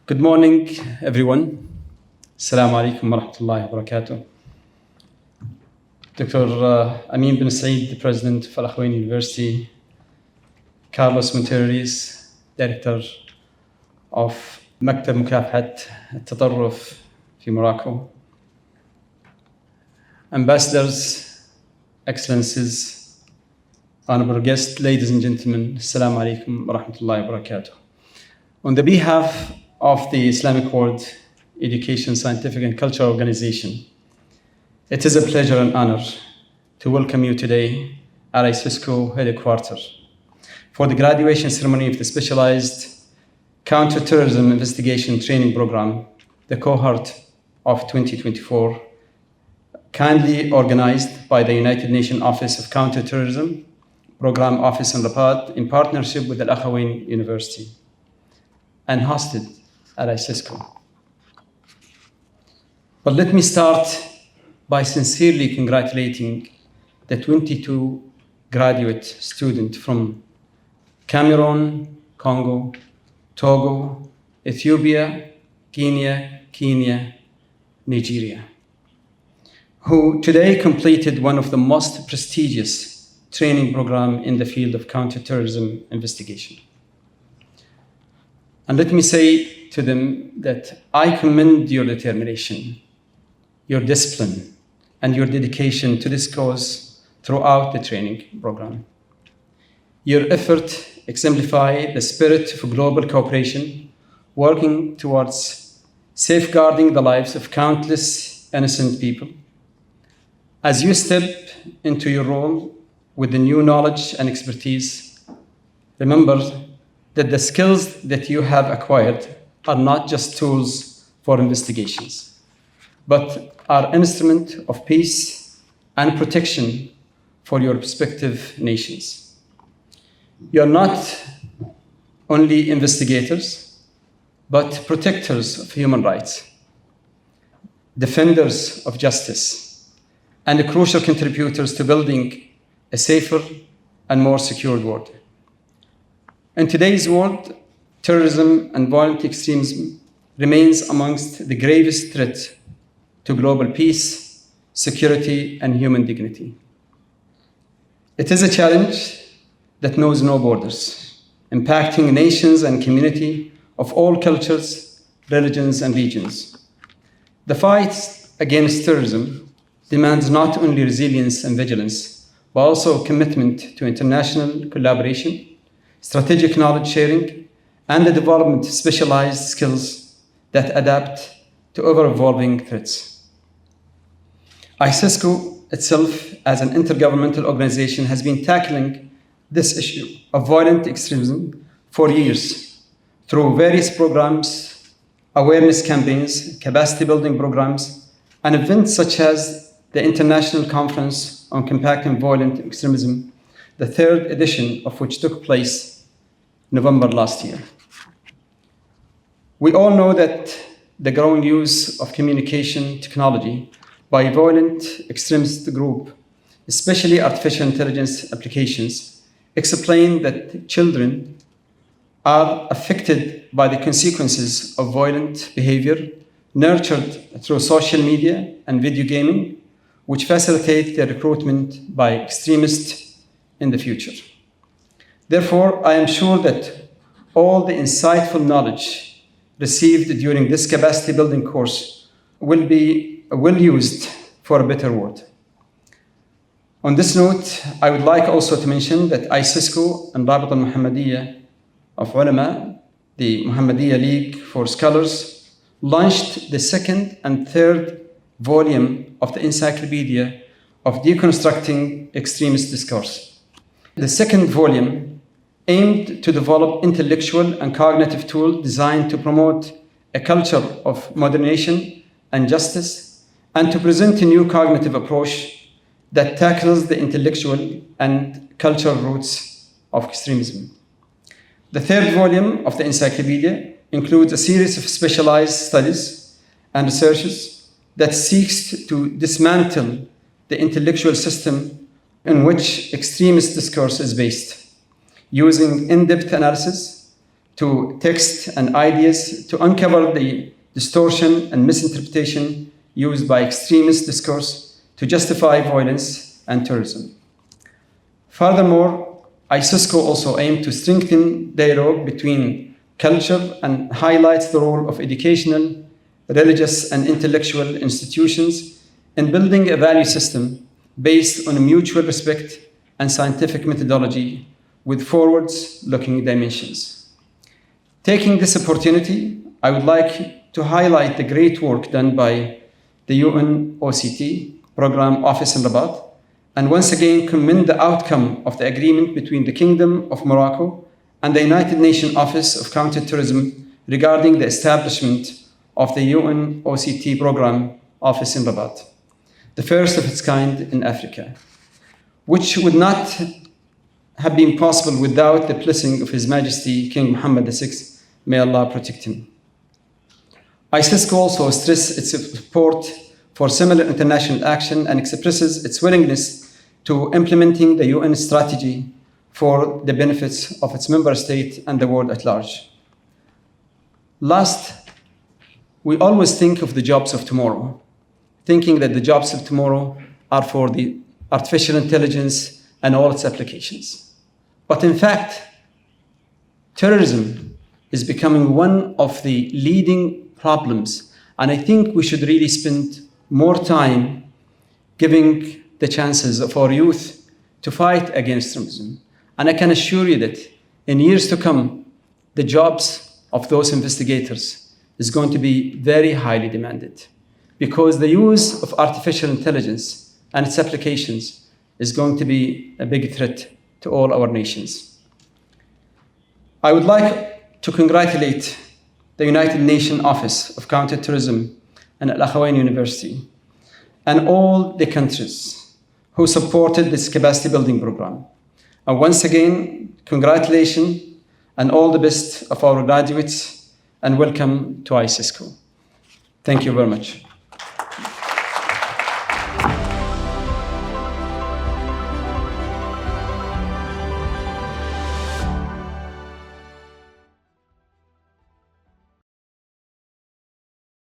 Good morning, everyone. Assalamu alaikum wa rahmatullahi wa barakatuh. Dr. Amin bin Said, the President of Akhawayn University, Carlos Monteris, Director of مكتب مكافحة التطرف في Morocco, Ambassadors, Excellencies, Honorable guests, ladies and gentlemen, Assalamu alaikum wa rahmatullahi wa barakatuh. On the behalf of the Islamic World Education, Scientific and Cultural Organization, it is a pleasure and honor to welcome you today at ICESCO headquarters for the graduation ceremony of the Specialized Counter-Terrorism Investigation Training Program, the cohort of 2024, kindly organized by the United Nations Office of Counter-Terrorism Program Office in Rabat in partnership with the Akhawayn University and hosted at ICESCO. But let me start by sincerely congratulating the 22 graduate students from Cameroon, Congo, Togo, Ethiopia, Kenya, Nigeria, who today completed one of the most prestigious training programs in the field of counterterrorism investigation. And let me say to them that I commend your determination, your discipline, and your dedication to this cause throughout the training program. Your effort exemplify the spirit of global cooperation, working towards safeguarding the lives of countless innocent people. As you step into your role with the new knowledge and expertise, remember that the skills that you have acquired are not just tools for investigations, but are instrument of peace and protection for your respective nations. You are not only investigators, but protectors of human rights, defenders of justice, and crucial contributors to building a safer and more secure world. In today's world, terrorism and violent extremism remains amongst the gravest threats to global peace, security, and human dignity. It is a challenge that knows no borders, impacting nations and communities of all cultures, religions, and regions. The fight against terrorism demands not only resilience and vigilance, but also commitment to international collaboration, strategic knowledge sharing, and the development of specialized skills that adapt to ever-evolving threats. ICESCO itself, as an intergovernmental organization, has been tackling this issue of violent extremism for years through various programs, awareness campaigns, capacity building programs, and events such as the International Conference on Combating Violent Extremism, the third edition of which took place November last year. We all know that the growing use of communication technology by violent extremist groups, especially artificial intelligence applications, explain that children are affected by the consequences of violent behavior nurtured through social media and video gaming, which facilitate their recruitment by extremists in the future. Therefore, I am sure that all the insightful knowledge received during this capacity building course will be well used for a better world. On this note, I would like also to mention that ICESCO and Rabat al-Muhammadiyya of Ulama, the Muhammadiyya League for Scholars, launched the second and third volume of the Encyclopedia of Deconstructing Extremist Discourse. The second volume aimed to develop intellectual and cognitive tools designed to promote a culture of moderation and justice, and to present a new cognitive approach that tackles the intellectual and cultural roots of extremism. The third volume of the encyclopedia includes a series of specialized studies and researches that seeks to dismantle the intellectual system in which extremist discourse is based, using in-depth analysis to text and ideas to uncover the distortion and misinterpretation used by extremist discourse to justify violence and terrorism. Furthermore, ICESCO also aimed to strengthen dialogue between culture and highlights the role of educational, religious, and intellectual institutions in building a value system based on a mutual respect and scientific methodology with forwards-looking dimensions. Taking this opportunity, I would like to highlight the great work done by the UN OCT Program Office in Rabat, and once again commend the outcome of the agreement between the Kingdom of Morocco and the United Nations Office of Counter-Terrorism regarding the establishment of the UN OCT Program Office in Rabat, the first of its kind in Africa, which would not have been possible without the blessing of His Majesty King Mohammed VI. May Allah protect him. ICESCO also stresses its support for similar international action and expresses its willingness to implementing the UN strategy for the benefits of its member state and the world at large. Last, we always think of the jobs of tomorrow, thinking that the jobs of tomorrow are for the artificial intelligence and all its applications. But in fact, terrorism is becoming one of the leading problems, and I think we should really spend more time giving the chances of our youth to fight against terrorism. And I can assure you that in years to come, the jobs of those investigators is going to be very highly demanded, because the use of artificial intelligence and its applications is going to be a big threat to all our nations. I would like to congratulate the United Nations Office of Counter-Terrorism and Akhawayn University and all the countries who supported this capacity building program. And once again, congratulations and all the best of our graduates, and welcome to ICESCO. Thank you very much.